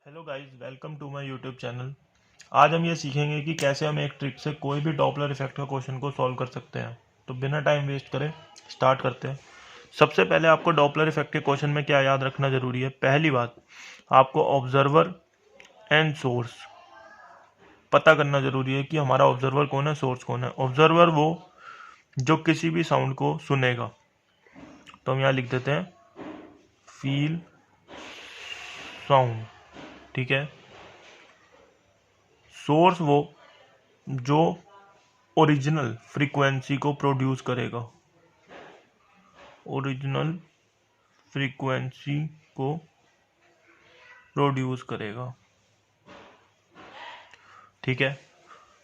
Hello guys, welcome to my YouTube channel. आज हम ये सीखेंगे कि कैसे हम एक ट्रिक से कोई भी डॉपलर इफेक्ट का क्वेश्चन को सॉल्व कर सकते हैं। तो बिना टाइम वेस्ट करे स्टार्ट करते हैं। सबसे पहले आपको डॉपलर इफेक्ट के क्वेश्चन में क्या याद रखना जरूरी है। पहली बात, आपको ऑब्जर्वर एंड सोर्स पता करना जरूरी है कि हमारा ऑब्जर्वर कौन है, सोर्स कौन है। ऑब्जर्वर वो जो किसी भी साउंड को सुनेगा, तो हम यहाँ लिख देते हैं फील साउंड, ठीक है। सोर्स वो जो ओरिजिनल फ्रीक्वेंसी को प्रोड्यूस करेगा, ओरिजिनल फ्रीक्वेंसी को प्रोड्यूस करेगा, ठीक है।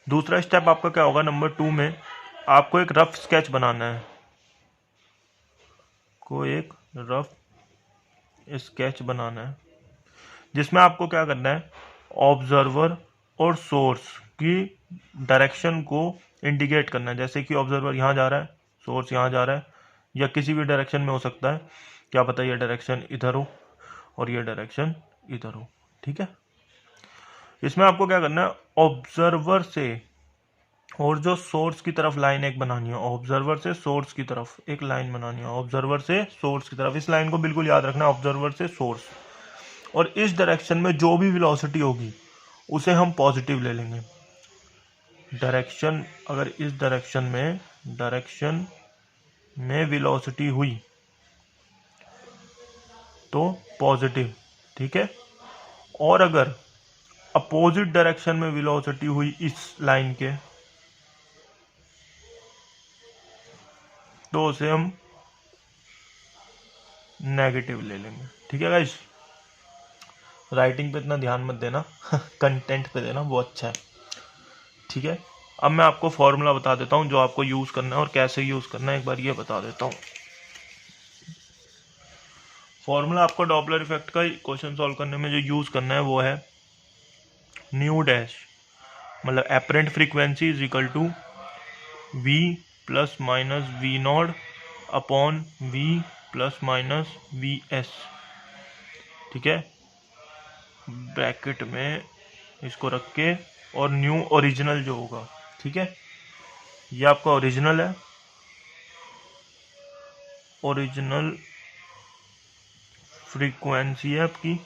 दूसरा स्टेप आपका क्या होगा, नंबर 2 में आपको एक रफ स्केच बनाना है, जिसमें आपको क्या करना है, ऑब्जर्वर और सोर्स की डायरेक्शन को इंडिकेट करना है। जैसे कि ऑब्जर्वर यहाँ जा रहा है, सोर्स यहाँ जा रहा है, या किसी भी डायरेक्शन में हो सकता है, क्या पता ये डायरेक्शन इधर हो और ये डायरेक्शन इधर हो, ठीक है। इसमें आपको क्या करना है, ऑब्जर्वर से और जो सोर्स की तरफ लाइन एक बनानी है, ऑब्जर्वर से सोर्स की तरफ एक लाइन बनानी है, ऑब्जर्वर से सोर्स की तरफ। इस लाइन को बिल्कुल याद रखना है, ऑब्जर्वर से सोर्स। और इस डायरेक्शन में जो भी वेलोसिटी होगी उसे हम पॉजिटिव ले लेंगे। डायरेक्शन, अगर इस डायरेक्शन में वेलोसिटी हुई तो पॉजिटिव, ठीक है। और अगर अपोजिट डायरेक्शन में वेलोसिटी हुई इस लाइन के, तो उसे हम नेगेटिव ले लेंगे, ठीक है गाइस। राइटिंग पे इतना ध्यान मत देना कंटेंट पे देना, वो अच्छा है, ठीक है। अब मैं आपको फॉर्मूला बता देता हूं जो आपको यूज करना है और कैसे यूज करना है, एक बार ये बता देता हूं। फॉर्मूला आपको डॉपलर इफेक्ट का क्वेश्चन सॉल्व करने में जो यूज करना है वो है न्यू डैश, मतलब apparent frequency is equal to V plus minus V not upon V plus minus V S, ठीक है। ब्रैकेट में इसको रख के और न्यू ओरिजिनल जो होगा, ठीक है। ये आपका ओरिजिनल है, ओरिजिनल फ्रीक्वेंसी है आपकी।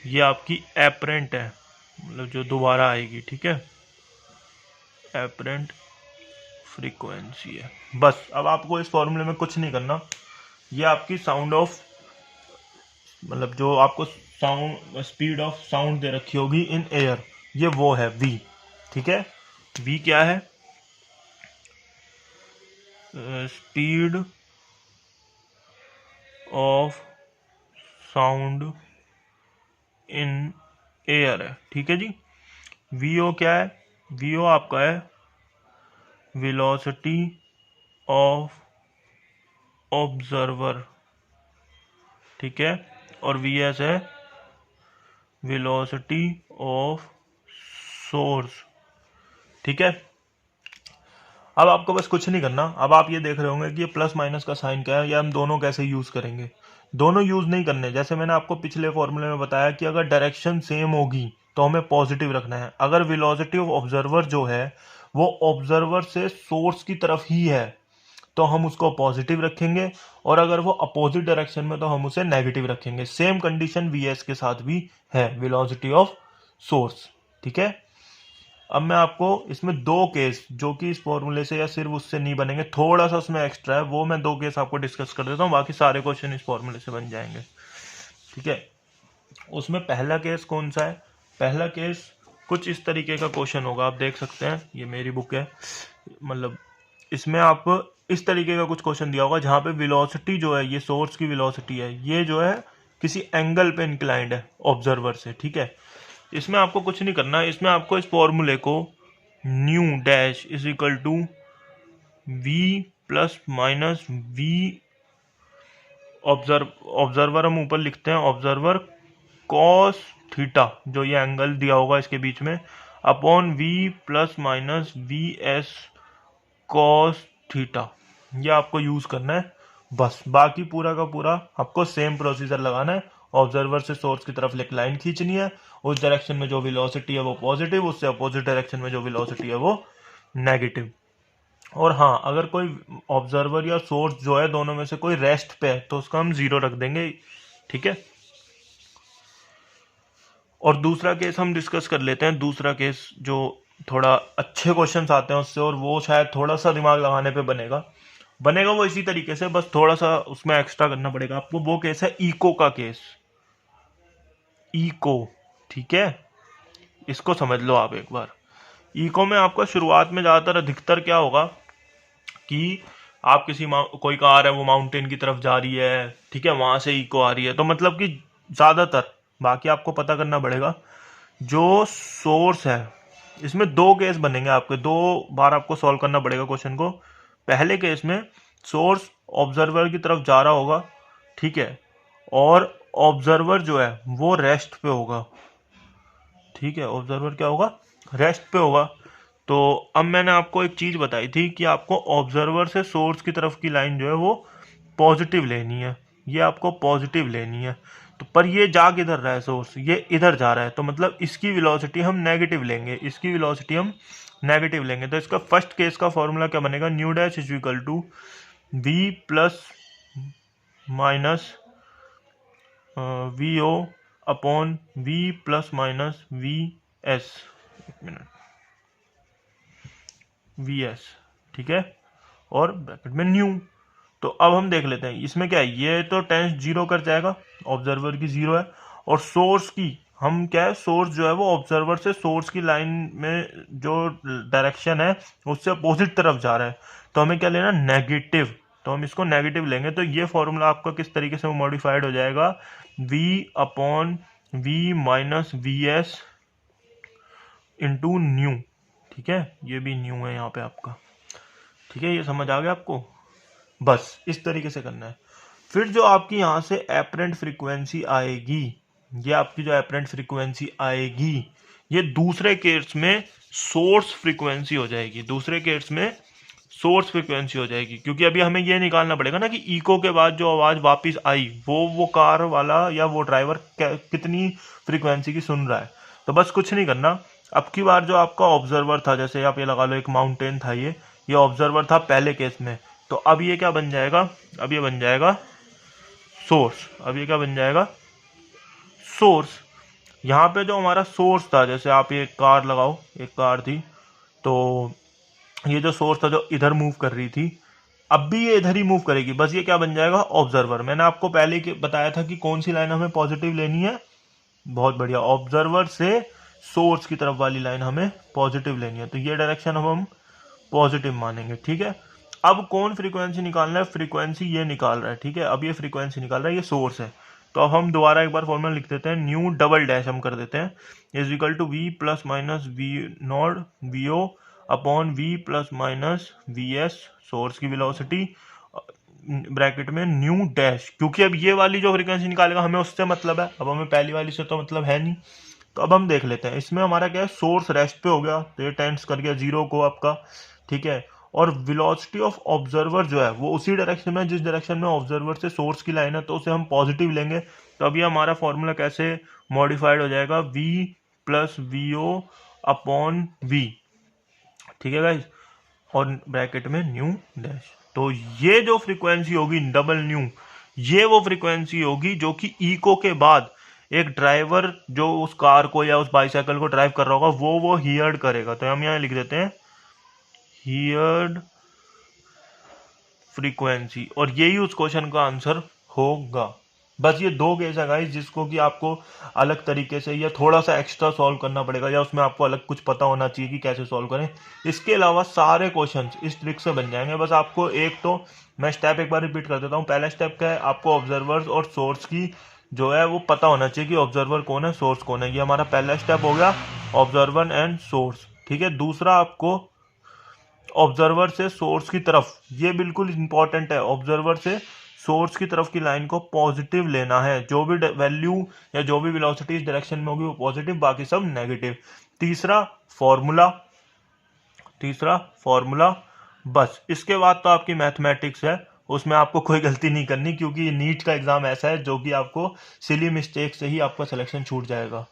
ये आपकी एपरेंट है, मतलब जो दोबारा आएगी, ठीक है। एपरेंट फ्रीक्वेंसी है, बस। अब आपको इस फॉर्मूले में कुछ नहीं करना। ये आपकी साउंड ऑफ, मतलब जो आपको साउंड स्पीड ऑफ साउंड दे रखी होगी इन एयर, ये वो है v, ठीक है। v क्या है, speed of sound in air है, ठीक है जी। vo क्या है, vo आपका है वेलोसिटी ऑफ ऑब्जर्वर, ठीक है। और vs है वेलोसिटी ऑफ सोर्स, ठीक है। अब आपको बस कुछ नहीं करना। अब आप ये देख रहे होंगे कि ये प्लस माइनस का साइन क्या है, या हम दोनों कैसे यूज करेंगे। दोनों यूज नहीं करने, जैसे मैंने आपको पिछले फॉर्मूले में बताया कि अगर डायरेक्शन सेम होगी तो हमें पॉजिटिव रखना है। अगर वेलोसिटी ऑफ ऑब्जर्वर जो है वो ऑब्जर्वर से सोर्स की तरफ ही है तो हम उसको पॉजिटिव रखेंगे, और अगर वो अपोजिट डायरेक्शन में तो हम उसे नेगेटिव रखेंगे। सेम कंडीशन वीएस के साथ भी है, वेलोसिटी ऑफ सोर्स, ठीक है। अब मैं आपको इसमें दो केस जो कि इस फॉर्मूले से या सिर्फ उससे नहीं बनेंगे, थोड़ा सा उसमें एक्स्ट्रा है, वो मैं दो केस आपको डिस्कस कर देता हूँ, बाकी सारे क्वेश्चन इस फॉर्मूले से बन जाएंगे, ठीक है। उसमें पहला केस कौन सा है, पहला केस कुछ इस तरीके का क्वेश्चन होगा, आप देख सकते हैं, ये मेरी बुक है, मतलब इसमें आप इस तरीके का कुछ क्वेश्चन दिया होगा जहां पे वेलोसिटी जो है, ये सोर्स की वेलोसिटी है, ये जो है किसी एंगल पे इंक्लाइंड है ऑब्जर्वर से, ठीक है। इसमें आपको कुछ नहीं करना है। इसमें आपको इस फॉर्मूले को nu dash is equal to V plus minus V, observer हम ऊपर लिखते हैं, ऑब्जर्वर कॉस थीटा, जो ये एंगल दिया होगा इसके बीच में, upon V plus minus V S cos theta. ये आपको यूज करना है बस। बाकी पूरा का पूरा आपको सेम प्रोसीजर लगाना है ऑब्जर्वर से सोर्स की तरफ एक लाइन खींचनी है, उस डायरेक्शन में जो वेलोसिटी है वो पॉजिटिव, उससे अपोजिट डायरेक्शन में जो वेलोसिटी है वो नेगेटिव। और हाँ, अगर कोई ऑब्जर्वर या सोर्स जो है दोनों में से कोई रेस्ट पे है तो उसका हम 0 रख देंगे, ठीक है। और दूसरा केस हम डिस्कस कर लेते हैं, दूसरा केस जो थोड़ा अच्छे क्वेश्चंस आते हैं उससे, और वो शायद थोड़ा सा दिमाग लगाने पे बनेगा वो इसी तरीके से, बस थोड़ा सा उसमें एक्स्ट्रा करना पड़ेगा आपको। वो केस है इको का केस, इको, ठीक है। इसको समझ लो आप एक बार। इको में आपका शुरुआत में ज़्यादातर अधिकतर क्या होगा कि आप कोई कार है वो माउंटेन की तरफ जा रही है, ठीक है, वहां से इको आ रही है, तो मतलब कि ज़्यादातर, बाकी आपको पता करना पड़ेगा, जो सोर्स है इसमें दो केस बनेंगे आपके, दो बार आपको सॉल्व करना पड़ेगा क्वेश्चन को। पहले केस में सोर्स ऑब्जर्वर की तरफ जा रहा होगा, ठीक है, और ऑब्जर्वर जो है वो रेस्ट पे होगा, ठीक है, ऑब्जर्वर क्या होगा, रेस्ट पे होगा। तो अब मैंने आपको एक चीज बताई थी कि आपको ऑब्जर्वर से सोर्स की तरफ की लाइन जो है वो पॉजिटिव लेनी है, ये आपको पॉजिटिव लेनी है। तो पर ये जा किधर रहा है, सोर्स ये इधर जा रहा है, तो मतलब इसकी वेलोसिटी हम नेगेटिव लेंगे, इसकी वेलोसिटी हम नेगेटिव लेंगे। तो इसका फर्स्ट केस का फॉर्मूला क्या बनेगा, nu dash is equal to V plus minus V O upon V plus minus V S, एक मिनट, वी एस, ठीक है, और ब्रैकेट में न्यू। तो अब हम देख लेते हैं इसमें क्या है, ये तो टेंस 0 कर जाएगा, ऑब्जर्वर की 0 है, और सोर्स की हम क्या है, सोर्स जो है वो ऑब्जर्वर से सोर्स की लाइन में जो डायरेक्शन है उससे अपोजिट तरफ जा रहा है, तो हमें क्या लेना, नेगेटिव। तो हम इसको नेगेटिव लेंगे, तो ये फॉर्मूला आपका किस तरीके से मॉडिफाइड हो जाएगा, v upon V minus V S into nu, ठीक है, ये भी न्यू है यहाँ पे आपका, ठीक है, ये समझ आ गया आपको। बस इस तरीके से करना है। फिर जो आपकी यहाँ से एपरेंट फ्रीक्वेंसी आएगी, ये आपकी जो एपरेंट फ्रीक्वेंसी आएगी, ये दूसरे केस में सोर्स फ्रीक्वेंसी हो जाएगी, दूसरे केस में सोर्स फ्रीक्वेंसी हो जाएगी, क्योंकि अभी हमें ये निकालना पड़ेगा ना कि इको के बाद जो आवाज वापस आई वो कार वाला या वो ड्राइवर कितनी फ्रीक्वेंसी की सुन रहा है। तो बस कुछ नहीं करना, अब की बार जो आपका ऑब्जर्वर था, जैसे आप ये लगा लो एक माउंटेन था, ये ऑब्जर्वर था पहले केस में, तो अब ये क्या बन जाएगा, अब ये बन जाएगा सोर्स, अब ये क्या बन जाएगा, सोर्स। यहाँ पे जो हमारा सोर्स था, जैसे आप ये कार लगाओ, एक कार थी, तो ये जो सोर्स था जो इधर मूव कर रही थी, अब भी ये इधर ही मूव करेगी, बस ये क्या बन जाएगा, ऑब्जर्वर। मैंने आपको पहले ही बताया था कि कौन सी लाइन हमें पॉजिटिव लेनी है, बहुत बढ़िया, ऑब्जर्वर से सोर्स की तरफ वाली लाइन हमें पॉजिटिव लेनी है, तो ये डायरेक्शन हम पॉजिटिव मानेंगे, ठीक है। अब कौन फ्रीक्वेंसी निकालना है, फ्रीक्वेंसी ये निकाल रहा है, ठीक है, अब ये फ्रीक्वेंसी निकाल रहा है, ये सोर्स है। तो अब हम दोबारा एक बार फॉर्मूला लिख देते हैं, न्यू डबल डैश हम कर देते हैं, is equal to V plus minus V not V O upon V plus minus V S, source की वेलोसिटी, ब्रैकेट में न्यू डैश, क्योंकि अब ये वाली जो फ्रीक्वेंसी निकालेगा हमें उससे मतलब है, अब हमें पहली वाली से तो मतलब है नहीं। तो अब हम देख लेते हैं, इसमें हमारा क्या है, सोर्स रेस्ट पे हो गया, तो ये टेंड्स कर गया 0 को आपका, ठीक है, और वेलोसिटी ऑफ ऑब्जर्वर जो है वो उसी डायरेक्शन में जिस डायरेक्शन में ऑब्जर्वर से सोर्स की लाइन है, तो उसे हम पॉजिटिव लेंगे। तो अभी हमारा फॉर्मूला कैसे मॉडिफाइड हो जाएगा, v plus V O upon V, ठीक है गाइज, और ब्रैकेट में न्यू डैश। तो ये जो फ्रीक्वेंसी होगी डबल न्यू, ये वो फ्रीक्वेंसी होगी जो कि इको के बाद एक ड्राइवर जो उस कार को या उस बाइसाइकिल को ड्राइव कर रहा होगा वो हियर्ड करेगा। तो हम यहाँ लिख देते हैं हियर्ड फ्रीक्वेंसी, और यही उस क्वेश्चन का आंसर होगा। बस ये दो केस है गाइस जिसको कि आपको अलग तरीके से या थोड़ा सा एक्स्ट्रा सॉल्व करना पड़ेगा, या उसमें आपको अलग कुछ पता होना चाहिए कि कैसे सॉल्व करें। इसके अलावा सारे क्वेश्चंस इस ट्रिक से बन जाएंगे। बस आपको एक तो मैं स्टेप एक बार रिपीट कर देता हूँ। पहला स्टेप क्या है, आपको ऑब्जर्वर्स और सोर्स की जो है वो पता होना चाहिए कि ऑब्जर्वर कौन है, सोर्स कौन है। ये हमारा पहला स्टेप हो गया, ऑब्जर्वर एंड सोर्स, ठीक है। दूसरा, आपको ऑब्जर्वर से सोर्स की तरफ, ये बिल्कुल इंपॉर्टेंट है, ऑब्जर्वर से सोर्स की तरफ की लाइन को पॉजिटिव लेना है। जो भी वैल्यू या जो भी वेलोसिटी इस डायरेक्शन में होगी वो पॉजिटिव, बाकी सब नेगेटिव। तीसरा फॉर्मूला, बस इसके बाद तो आपकी मैथमेटिक्स है उसमें आपको कोई गलती नहीं करनी, क्योंकि नीट का एग्ज़ाम ऐसा है जो कि आपको सिली मिस्टेक से ही आपका सिलेक्शन छूट जाएगा।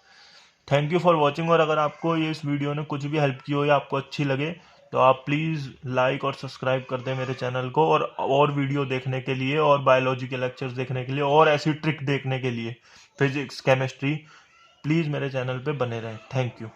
Thank you for watching. और अगर आपको ये इस वीडियो ने कुछ भी हेल्प की हो या आपको अच्छी लगे तो आप प्लीज़ लाइक और सब्सक्राइब कर दें मेरे चैनल को। और वीडियो देखने के लिए, और बायोलॉजी के लेक्चर्स देखने के लिए, और ऐसी ट्रिक देखने के लिए, फिजिक्स केमिस्ट्री, प्लीज़ मेरे चैनल पे बने रहें। Thank you.